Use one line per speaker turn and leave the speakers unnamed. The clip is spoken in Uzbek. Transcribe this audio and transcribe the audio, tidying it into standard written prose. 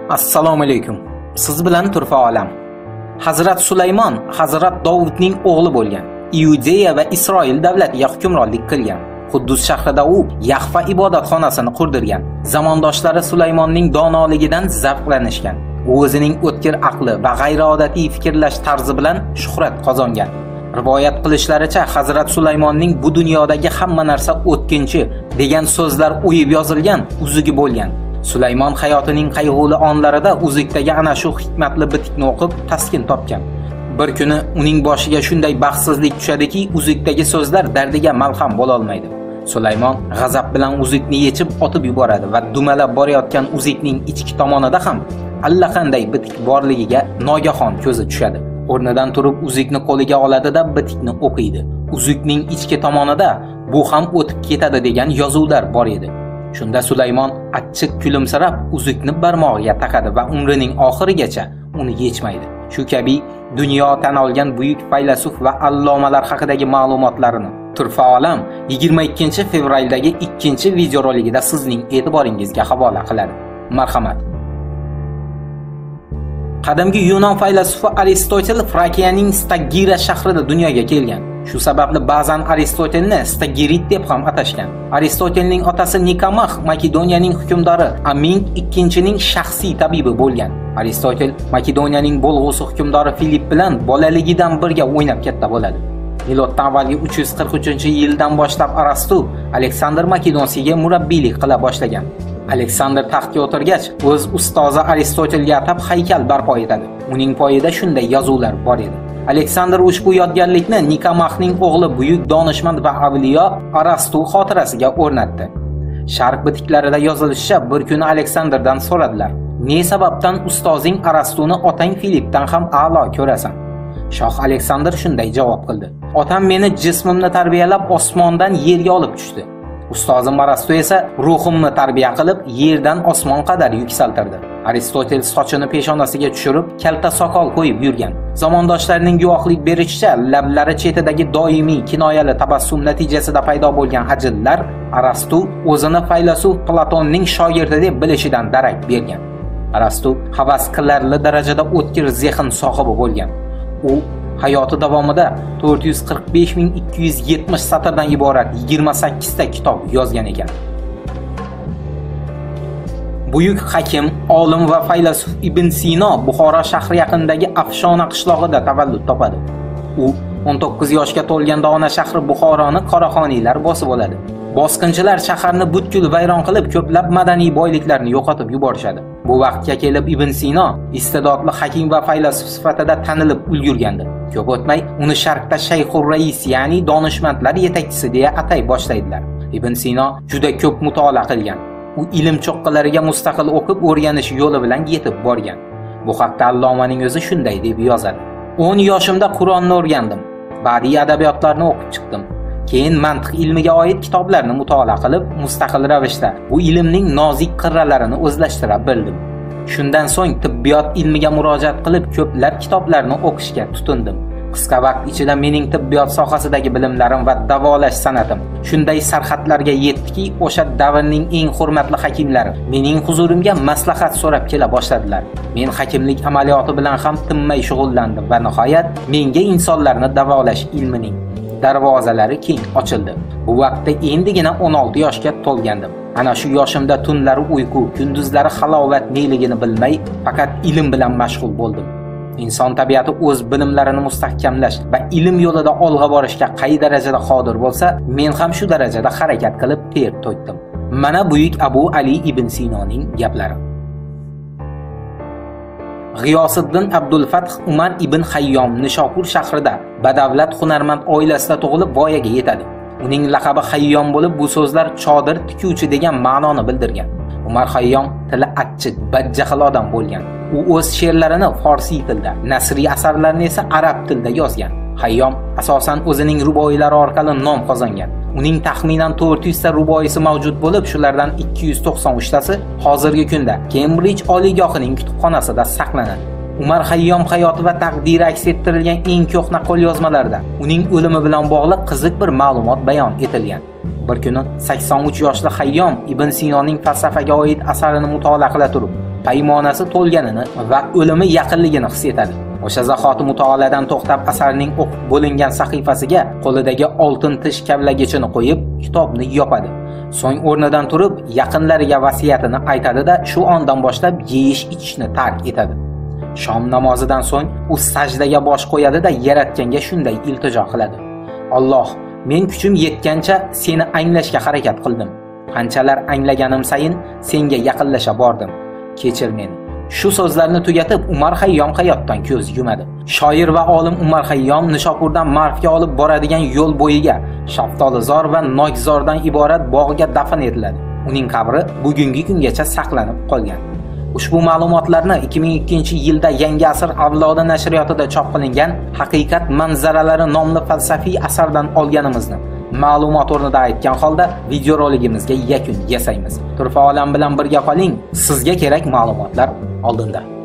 Assalomu alaykum. Siz bilan Turfa olam. Hazrat Sulaymon Hazrat Dovudning o'g'li bo'lgan. Iudeya va Isroil davlatiga hukmronlik qilgan. Quddus shahrida u Yahva ibodatxonasini qurdirgan. Zamondoshlari Sulaymonning donoligidan zavqlanishgan. U o'zining o'tkir aqli va g'ayriodatiy fikrlash tarzi bilan shuhrat qozongan. Rivoyat qilishlaricha Hazrat Sulaymonning bu dunyodagi hamma narsa o'tkinchi degan so'zlar o'yib yozilgan uzugi bo'lgan. Sulaymon hayotining qayg'uli onlarida uzukdagi ana shu hikmatli bitikni o'qib taskin topgan. Bir kuni uning boshiga shunday baxtsizlik tushadiki, uzukdagi so'zlar dardiga malham bo'la olmaydi. Sulaymon g'azab bilan uzukni yechib otib yuboradi va dumalab borayotgan uzukning ichki tomonida ham allaqanday bitik borligiga nogahon ko'zi tushadi. O'rnidan turib uzukni qo'liga oladi-da bitikni o'qiydi. Uzukning ichki tomonida bu ham o'tib ketadi degan yozuvlar bor edi. Shunda Sulaymon achchiq kulimsirab uzukni barmog'iga taqadi va umrining oxirigacha uni yechmaydi. Shu kabi dunyo tan olgan buyuk faylasuf va allomalar haqidagi ma'lumotlarini Turfa olam 22 fevraldagi 2-videorolikida sizning e'tiboringizga havola qiladi. Marhamat. Qadimgi Yunon faylasufi Aristotel Frakiyaning Stagira shahrida dunyoga kelgan. Shu sababli ba'zan Aristotelni Stagirit deb ham atashgan. Aristotelning otasi Nikamah Makedoniyaning hukmdori Aming II-ning shaxsiy tabibi bo'lgan. Aristotel Makedoniyaning bo'lg'usi hukmdori Filip bilan bolaligidan birga o'ynab katta bo'ladi. Miloddan avvalgi 343-yildan boshlab Arastu Aleksandr Makedoniyasiga murabbiylik qila boshlagan. Aleksandr taxtga o'tirgach, o'z ustozi Aristotelga atab haykal barpo etadi. Uning poyida shunday yozuvlar bor edi. Aleksandr ushbu yodgorlikni Nikamahning o'g'li buyuk donishmand va avliyo Arastu xotirasiga o'rnatdi. Sharq bitiklarida yozilishicha, bir kuni Aleksandrdan so'radilar: "Ne sababdan ustozing Arastuni otang Filipdan ham a'lo ko'rasan?" Shoh Aleksandr shunday javob qildi: "Otam meni jismimni tarbiyalab osmondan yerga olib tushdi. Ustozim Arastu esa ruhimni tarbiya qilib yerdan osmon qadar yuksaltirdi." Aristotel sochini peshonasiga tushirib, kalta soqol qo'yib yurgan. Zamondoshlarining guvohlik berishicha, lablari chetidagi doimiy kinoyali tabassum natijasida paydo bo'lgan ajinlar Arastu o'zini faylasuf Platonning shogirdi deb bilishidan darak bergan. Arastu havas qilarli darajada o'tkir zehn sohibi bo'lgan. U hayoti davomida 445.270 satrdan iborat 28 ta kitob yozgan ekan. Buyuk hakim, olim va faylasuf Ibn Sino Buxoro shahri yaqinidagi Afshona qishlog'ida tavallud topadi. U 19 yoshga to'lganda ona shahri Buxoroni qoraxoniylar bosib oladi. Bosqinchilar shaharni butkul vayron qilib, ko'plab madaniy boyliklarni yo'qotib yuborishadi. Bu vaqtga kelib Ibn Sino istedodli hakim va faylasuf sifatida tanilib ulgurgandi. Ko'p o'tmay uni Sharqda Shayxur Rais, ya'ni donishmandlar yetakchisi deya atay boshlaydilar. Ibn Sino juda ko'p mutolaa qilgan. U ilm cho'qqilariga mustaqil o'qib o'rganish yo'li bilan yetib borgan. Bu haqda allomaning o'zi shunday deb yozadi: 10 yoshimda Qur'onni o'rgandim. Badiiy adabiyotlarni o'qib chiqdim. Keyin mantiq ilmiga oid kitoblarni mutolaa qilib, mustaqil ravishda bu ilmning nozik qirralarini o'zlashtira bildim. Shundan so'ng tibbiyot ilmiga murojaat qilib, ko'plab kitoblarni o'qishga tutindim. Qisqa vaqt ichida mening tibbiyot sohasidagi bilimlarim va davolash sanatim shunday sarhadlarga yetdiki, o'sha davrning eng hurmatli hakimlari mening huzurimga maslahat so'rab kela boshladilar. Men hakimlik amaliyoti bilan ham tinmay shug'ullandim va nihoyat menga insonlarni davolash ilmining darvozalari keng ochildi. Bu vaqtda endigina 16 yoshga to'lgandim. Ana shu yoshimda tunlari uyqu, kunduzlari halovat neligini bilmay, faqat ilm bilan mashg'ul bo'ldim. Inson tabiati o'z bilimlarini mustahkamlash va ilm yo'lida olg'a borishga qay darajada qodir bo'lsa, men ham shu darajada harakat qilib ter to'kdim. Mana buyuk Abu Ali ibn Sinoning gaplari. G'iyosiddin Abdul Fath Umar ibn Hayyom Nishopur shahrida badavlat hunarmand oilasida tug'ilib voyaga yetadi. Uning laqabi Hayyom bo'lib, bu so'zlar chodir tikuvchi degan ma'noni bildirgan. Umar Hayyom tili achchiq, badjahl odam bo'lgan. U o'z she'rlarini forsiy tilda, nasriy asarlarini esa arab tilida yozgan. Hayyom asosan o'zining ruboiylari orqali nom qozongan. Uning taxminan 400 ta ruboisi mavjud bo'lib, shulardan 293 tasi hozirgi kunda Cambridge oliygohining kutubxonasida saqlanadi. Umar Hayyom hayoti va taqdiri aks ettirilgan eng ko'hna qo'lyozmalarda uning o'limi bilan bog'liq qiziq bir ma'lumot bayon etilgan. Bir kuni 83 yoshli Hayyom Ibn Sinoning falsafaga oid asarini mutolaa qila turib, paymonasi to'lganini va o'limi yaqinligini his etadi. O'sha zahoti mutolaadan to'xtab asarning o'qib bo'lingan sahifasiga qo'lidagi oltin tish kavlagichini qo'yib, kitobni yopadi. So'ng o'rnidan turib, yaqinlariga vasiyatini aytadi-da, shu ondan boshlab yeyish-ichishni tark etadi. Shom namozidan so'ng u sajdaga bosh qo'yadi-da, Yaratganga shunday iltijo qiladi: Alloh, men kuchim yetgancha seni anglashga harakat qildim. Qanchalar anglaganim sayin senga yaqinlasha bordim. Kechir meni. Shu so'zlarni tugatib, Umar Xayyom hayotdan ko'z yumadi. Shoir va olim Umar Xayyom Nishopurdan Marvga olib boradigan yo'l bo'yiga Shaftolizor va Nokzordan iborat bog'ga dafn etiladi. Uning qabri bugungi kungacha saqlanib qolgan. Ushbu ma'lumotlarni 2002-yilda Yangi asr avlodi nashriyotida chop qilingan Haqiqat manzaralari nomli falsafiy asardan olganimizni ma'lumot o'rnida aytgan holda videoroligimizga yakun yasaymiz. Turfa olam bilan birga qoling, sizga kerak ma'lumotlar oldinda.